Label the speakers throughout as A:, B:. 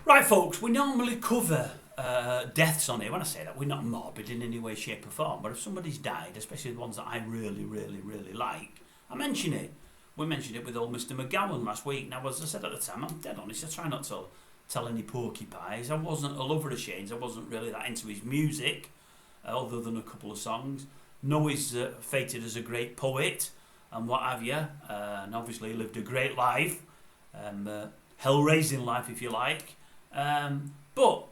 A: Right, folks, we normally cover deaths on here. When I say that, we're not morbid in any way, shape, or form. But if somebody's died, especially the ones that I really, really, really like, I mention it. We mentioned it with old Mr. McGowan last week. Now, as I said at the time, I'm dead honest. I try not to tell any porcupines. I wasn't a lover of Shane's. I wasn't really that into his music, other than a couple of songs. Know he's fated as a great poet and what have you. And obviously lived a great life. Hell-raising life, if you like. But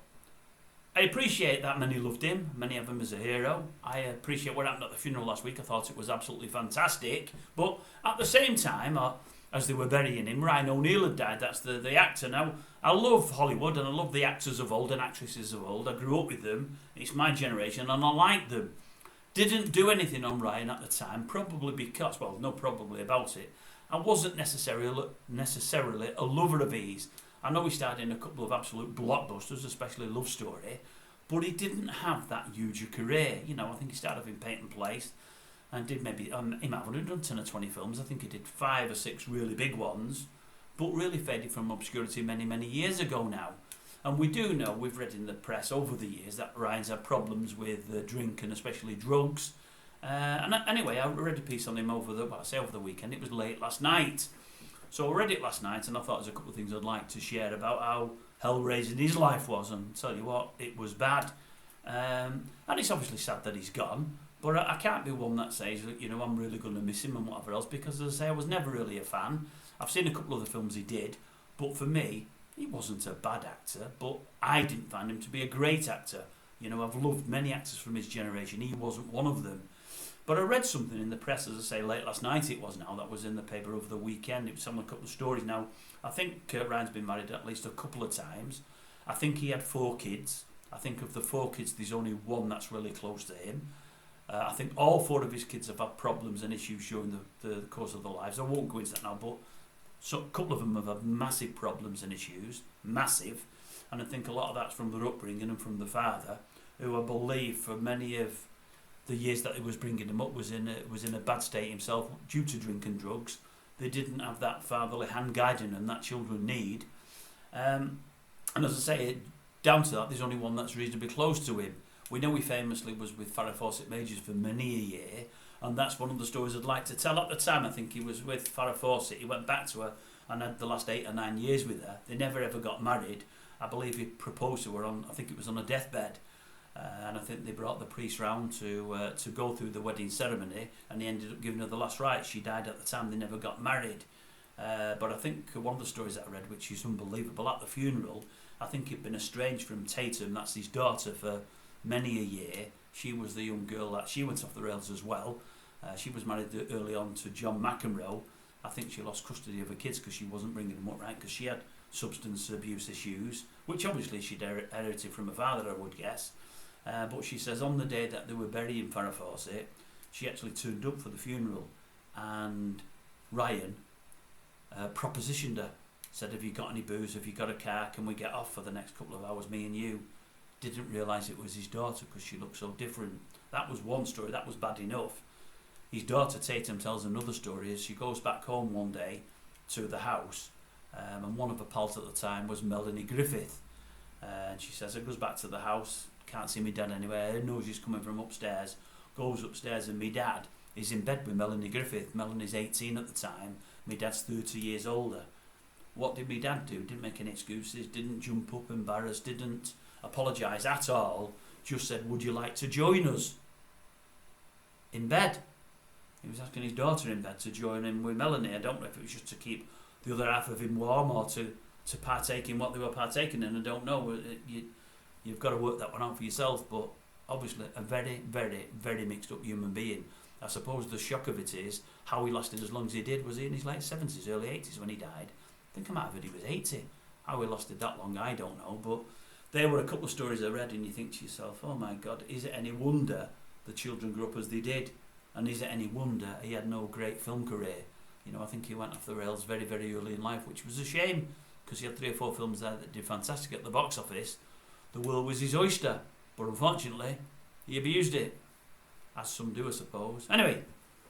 A: I appreciate that many loved him, many of him as a hero. I appreciate what happened at the funeral last week. I thought it was absolutely fantastic. But at the same time, as they were burying him, Ryan O'Neal had died. That's the actor. Now, I love Hollywood and I love the actors of old and actresses of old. I grew up with them. It's my generation and I like them. Didn't do anything on Ryan at the time, probably because, well, no probably about it, I wasn't necessarily a lover of his. I know he starred in a couple of absolute blockbusters, especially Love Story, but he didn't have that huge a career. You know, I think he started off in Peyton Place and did maybe, he might have only done 10 or 20 films. I think he did 5 or 6 really big ones, but really faded from obscurity many, many years ago now. And we do know, we've read in the press over the years, that Ryan's had problems with drink and especially drugs. And anyway, I read a piece on him over the weekend. It was late last night. So I read it last night and I thought there's a couple of things I'd like to share about how hell-raising his life was, and tell you what, it was bad. And it's obviously sad that he's gone, but I can't be one that says, you know, I'm really going to miss him and whatever else, because as I say, I was never really a fan. I've seen a couple of the films he did, but for me, he wasn't a bad actor, but I didn't find him to be a great actor. You know, I've loved many actors from his generation. He wasn't one of them. But I read something in the press, as I say, late last night it was now, that was in the paper over the weekend. It was on a couple of stories. Now, I think Ryan's been married at least a couple of times. I think he had 4 kids. I think of the 4 kids, there's only one that's really close to him. I think all 4 of his kids have had problems and issues during the course of their lives. I won't go into that now, but a couple of them have had massive problems and issues. Massive. And I think a lot of that's from their upbringing and from the father, who I believe for many of the years that he was bringing them up was in a bad state himself due to drink and drugs. They didn't have that fatherly hand guiding them that children need. And as I say, down to that, there's only one that's reasonably close to him. We know he famously was with Farrah Fawcett Majors for many a year, and that's one of the stories I'd like to tell. At the time, I think he was with Farrah Fawcett. He went back to her and had the last 8 or 9 years with her. They never ever got married. I believe he proposed to her I think it was on a deathbed. And I think they brought the priest round to go through the wedding ceremony, and he ended up giving her the last rites. She died at the time. They never got married. But I think one of the stories that I read, which is unbelievable, at the funeral, I think he'd been estranged from Tatum, that's his daughter, for many a year. She was the young girl that she went off the rails as well. She was married early on to John McEnroe. I think she lost custody of her kids because she wasn't bringing them up right, because she had substance abuse issues, which obviously she'd inherited from her father, I would guess. But she says on the day that they were burying Farrah Fawcett, she actually turned up for the funeral, and Ryan propositioned her, said, have you got any booze, have you got a car, can we get off for the next couple of hours, me and you? Didn't realise it was his daughter because she looked so different. That was one story, that was bad enough. His daughter Tatum tells another story as she goes back home one day to the house, and one of her pals at the time was Melanie Griffith. And she says, it goes back to the house, can't see my dad anywhere, knows he's coming from upstairs, goes upstairs, and my dad is in bed with Melanie Griffith. Melanie's 18 at the time, my dad's 30 years older. What did my dad do? Didn't make any excuses, didn't jump up embarrassed, didn't apologise at all, just said, would you like to join us? In bed. He was asking his daughter in bed to join him with Melanie. I don't know if it was just to keep the other half of him warm or to partake in what they were partaking in. I don't know. You've got to work that one out for yourself, but obviously a very, very, very mixed up human being. I suppose the shock of it is how he lasted as long as he did. Was he in his late 70s, early 80s when he died? I think I might have heard he was 80. How he lasted that long, I don't know. But there were a couple of stories I read and you think to yourself, oh my God, is it any wonder the children grew up as they did? And is it any wonder he had no great film career? You know, I think he went off the rails very, very early in life, which was a shame, because he had 3 or 4 films there that did fantastic at the box office. The world was his oyster, but unfortunately, he abused it, as some do, I suppose. Anyway,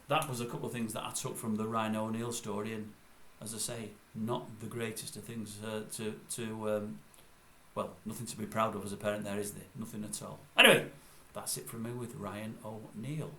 A: that was a couple of things that I took from the Ryan O'Neal story, and as I say, not the greatest of things Well, nothing to be proud of as a parent there, is there? Nothing at all. Anyway, that's it from me with Ryan O'Neill.